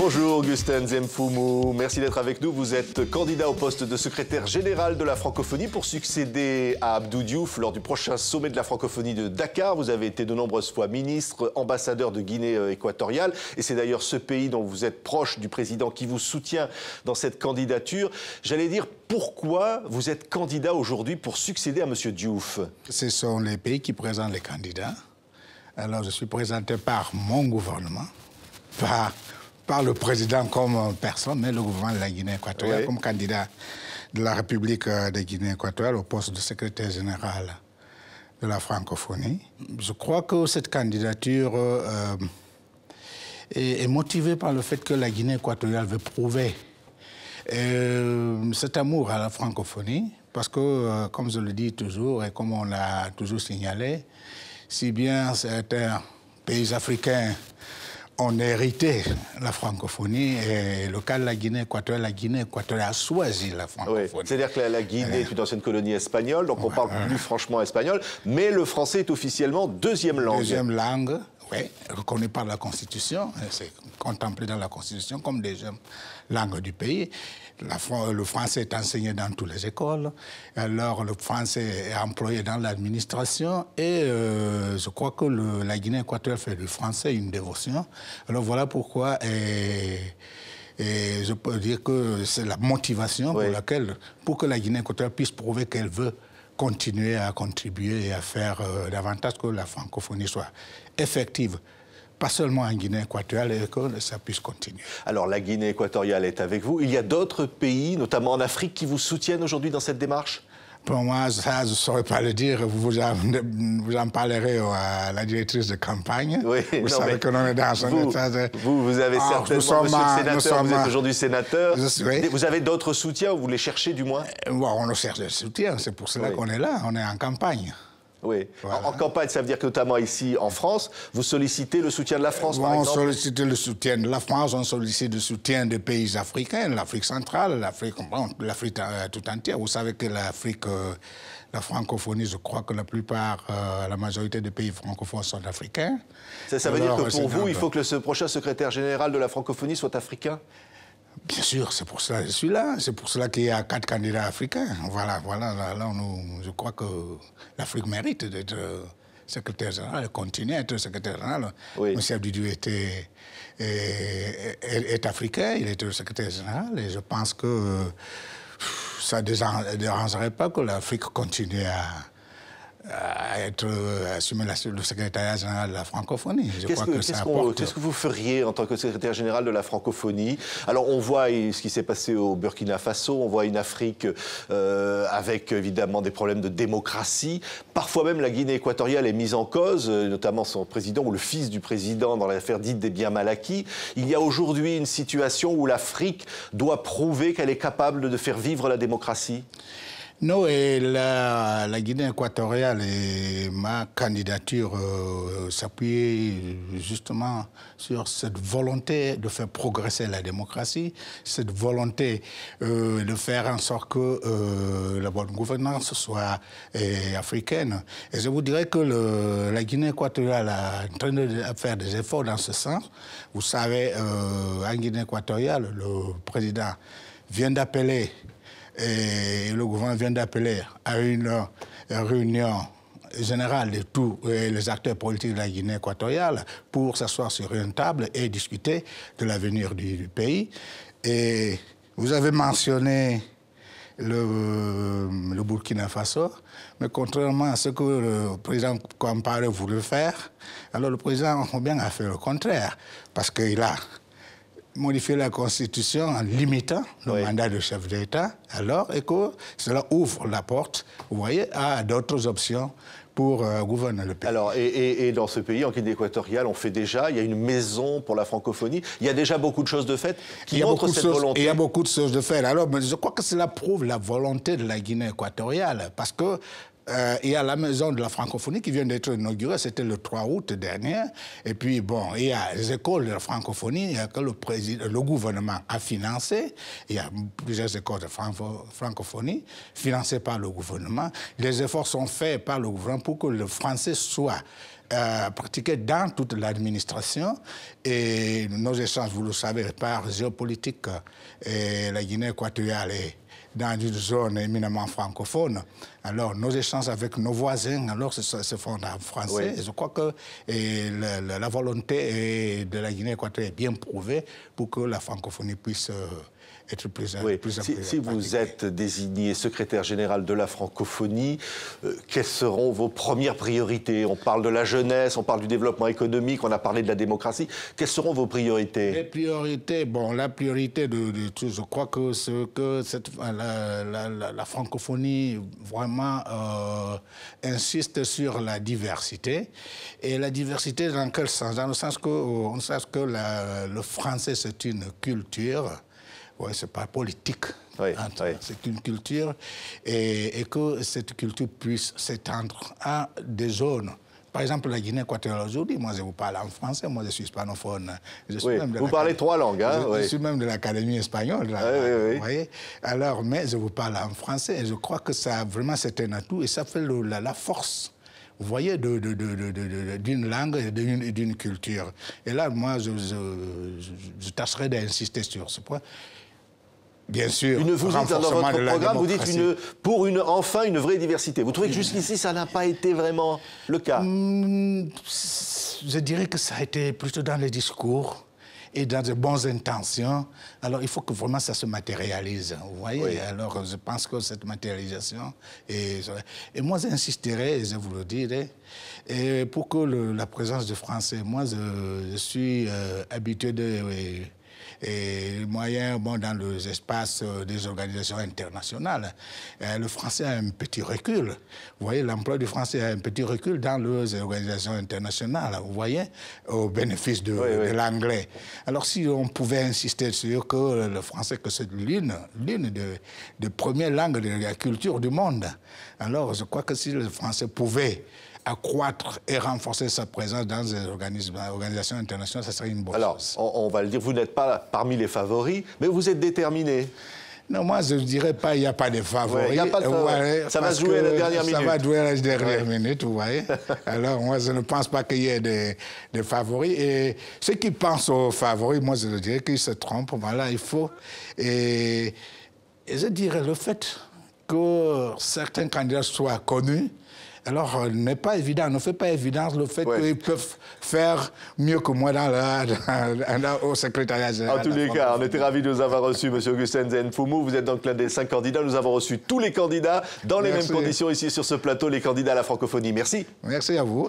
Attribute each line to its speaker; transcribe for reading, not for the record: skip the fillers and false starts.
Speaker 1: Bonjour Augustin Zemfoumou, merci d'être avec nous. Vous êtes candidat au poste de secrétaire général de la francophonie pour succéder à Abdou Diouf lors du prochain sommet de la francophonie de Dakar. Vous avez été de nombreuses fois ministre, ambassadeur de Guinée équatoriale et c'est d'ailleurs ce pays dont vous êtes proche du président qui vous soutient dans cette candidature. J'allais dire, pourquoi vous êtes candidat aujourd'hui pour succéder à M. Diouf?
Speaker 2: Ce sont les pays qui présentent les candidats. Alors je suis présenté par mon gouvernement, par le président comme personne, mais le gouvernement de la Guinée équatoriale, oui, comme candidat de la République de Guinée équatoriale au poste de secrétaire général de la francophonie. Je crois que cette candidature est motivée par le fait que la Guinée équatoriale veut prouver cet amour à la francophonie, parce que, comme je le dis toujours et comme on l'a toujours signalé, si bien certains pays africains ont hérité la francophonie, et le cas de la Guinée équatoriale a choisi la francophonie.
Speaker 1: Oui, c'est-à-dire que la Guinée est une ancienne colonie espagnole, donc on parle plus franchement espagnol, mais le français est officiellement deuxième langue.
Speaker 2: Deuxième langue, oui, reconnue par la Constitution, c'est contemplé dans la Constitution comme deuxième langue du pays. Le français est enseigné dans toutes les écoles, alors le français est employé dans l'administration et je crois que la Guinée équatoriale fait du français une dévotion. Alors voilà pourquoi je peux dire que c'est la motivation pour que la Guinée équatoriale puisse prouver qu'elle veut continuer à contribuer et à faire davantage que la francophonie soit effective. Pas seulement en Guinée équatoriale, et que ça puisse continuer.
Speaker 1: Alors la Guinée équatoriale est avec vous. Il y a d'autres pays, notamment en Afrique, qui vous soutiennent aujourd'hui dans cette démarche?
Speaker 2: Pour moi, ça, je ne saurais pas le dire. Vous en parlerez à la directrice de campagne. Oui, vous savez que l'on est dans un état de...
Speaker 1: Vous avez certainement, monsieur le sénateur, vous êtes aujourd'hui sénateur. Vous avez d'autres soutiens, ou vous les cherchez du moins?
Speaker 2: On nous cherche des soutiens, c'est pour cela qu'on est là, on est en campagne.
Speaker 1: Oui. Voilà. En campagne, ça veut dire que notamment ici en France, vous sollicitez le soutien de la France, par exemple?
Speaker 2: On sollicite le soutien de la France, on sollicite le soutien des pays africains, l'Afrique centrale, l'Afrique tout entière. Vous savez que l'Afrique, la francophonie, je crois que la majorité des pays francophones sont africains.
Speaker 1: Ça veut dire que pour vous, il faut que ce prochain secrétaire général de la francophonie soit africain?
Speaker 2: Bien sûr, c'est pour cela que je suis là. C'est pour cela qu'il y a 4 candidats africains. Voilà, je crois que l'Afrique mérite d'être secrétaire général, continuer à être secrétaire général. Oui. M. Abdou Diouf est africain, il est secrétaire général, et je pense que ça ne dérangerait pas que l'Afrique continue à assumer le secrétariat général de la francophonie.
Speaker 1: Qu'est-ce que vous feriez en tant que secrétaire général de la francophonie? Alors on voit ce qui s'est passé au Burkina Faso, on voit une Afrique avec évidemment des problèmes de démocratie. Parfois même la Guinée équatoriale est mise en cause, notamment son président ou le fils du président dans l'affaire dite des biens mal acquis. Il y a aujourd'hui une situation où l'Afrique doit prouver qu'elle est capable de faire vivre la démocratie.
Speaker 2: Non, et la Guinée équatoriale et ma candidature s'appuie justement sur cette volonté de faire progresser la démocratie, cette volonté de faire en sorte que la bonne gouvernance soit africaine. Et je vous dirais que la Guinée équatoriale est en train de faire des efforts dans ce sens. Vous savez, en Guinée équatoriale, le président vient d'appeler et le gouvernement vient d'appeler à une réunion générale de tous les acteurs politiques de la Guinée équatoriale pour s'asseoir sur une table et discuter de l'avenir du pays. Et vous avez mentionné le Burkina Faso, mais contrairement à ce que le président Compaoré voulait faire, alors le président Obiang a fait le contraire, parce qu'il a modifier la Constitution en limitant le mandat de chef d'État, et que cela ouvre la porte, vous voyez, à d'autres options pour gouverner le pays.
Speaker 1: Alors, et dans ce pays, en Guinée équatoriale, il y a une maison pour la francophonie. Il y a déjà beaucoup de choses de faites qui montrent cette volonté.
Speaker 2: Il y a beaucoup de choses de faites. Alors, mais je crois que cela prouve la volonté de la Guinée équatoriale, parce que il y a la maison de la francophonie qui vient d'être inaugurée, c'était le 3 août dernier. Et puis, bon, il y a les écoles de la francophonie que le gouvernement a financées. Il y a plusieurs écoles de francophonie financées par le gouvernement. Les efforts sont faits par le gouvernement pour que le français soit pratiqué dans toute l'administration. Et nos échanges, vous le savez, par géopolitique, la Guinée équatoriale est dans une zone éminemment francophone. Alors, nos échanges avec nos voisins, alors, se font en français. Oui. Et je crois que la volonté de la Guinée équatoriale est bien prouvée pour que la francophonie puisse être plus...
Speaker 1: Oui. Si vous êtes désigné secrétaire général de la francophonie, quelles seront vos premières priorités? On parle de la jeunesse, on parle du développement économique, on a parlé de la démocratie. Quelles seront vos priorités?
Speaker 2: Les priorités, bon, la priorité de tout, je crois que la francophonie vraiment insiste sur la diversité. Et la diversité dans quel sens? Dans le sens qu'on sache que le français, c'est une culture. Oui, c'est pas politique.
Speaker 1: Oui, oui.
Speaker 2: C'est une culture et que cette culture puisse s'étendre à des zones. Par exemple, la Guinée équatoriale aujourd'hui, moi je vous parle en français, moi je suis hispanophone.
Speaker 1: Vous parlez 3 langues, hein?
Speaker 2: Je suis même de l'Académie espagnole. Là,
Speaker 1: oui.
Speaker 2: Vous voyez? Alors, mais je vous parle en français et je crois que ça vraiment c'est un atout et ça fait la force. Vous voyez, d'une langue et d'une culture. Et là, moi, je tâcherai d'insister sur ce point. Bien sûr,
Speaker 1: vous dites dans votre programme, vous dites enfin une vraie diversité. Vous trouvez que jusqu'ici, ça n'a pas été vraiment le cas?
Speaker 2: Je dirais que ça a été plutôt dans les discours et dans de bonnes intentions. Alors, il faut que vraiment ça se matérialise, vous voyez? Oui. Alors, je pense que cette matérialisation... Et moi, j'insisterai, je vous le dirai, et pour que la présence du français, moi, je suis habitué de... Et moyens, bon, dans les espaces des organisations internationales, le français a un petit recul. Vous voyez, l'emploi du français a un petit recul dans les organisations internationales, vous voyez, au bénéfice de l'anglais. Alors, si on pouvait insister sur que le français, que c'est l'une des premières langues de la culture du monde, alors je crois que si le français pouvait accroître et renforcer sa présence dans les organisations internationales, ça serait une bonne chose.
Speaker 1: Alors, on va le dire, vous n'êtes pas parmi les favoris, mais vous êtes déterminé.
Speaker 2: Non, moi, je ne dirais pas qu'il n'y a pas de favoris.
Speaker 1: Il n'y a pas de favoris. Ça va jouer à la dernière minute.
Speaker 2: Ça va jouer à la dernière minute, vous voyez. Alors, moi, je ne pense pas qu'il y ait des favoris. Et ceux qui pensent aux favoris, moi, je dirais qu'ils se trompent. Voilà, il faut... Et je dirais le fait que certains candidats soient connus, alors, n'est pas évident, ne fait pas évidence le fait qu'ils peuvent faire mieux que moi au secrétariat général.
Speaker 1: En tous les cas, on était ravis de vous avoir reçu, M. Augustin Nzéne-Foumou. Vous êtes donc l'un des 5 candidats. Nous avons reçu tous les candidats dans les mêmes conditions ici sur ce plateau, les candidats à la francophonie. Merci.
Speaker 2: Merci à vous.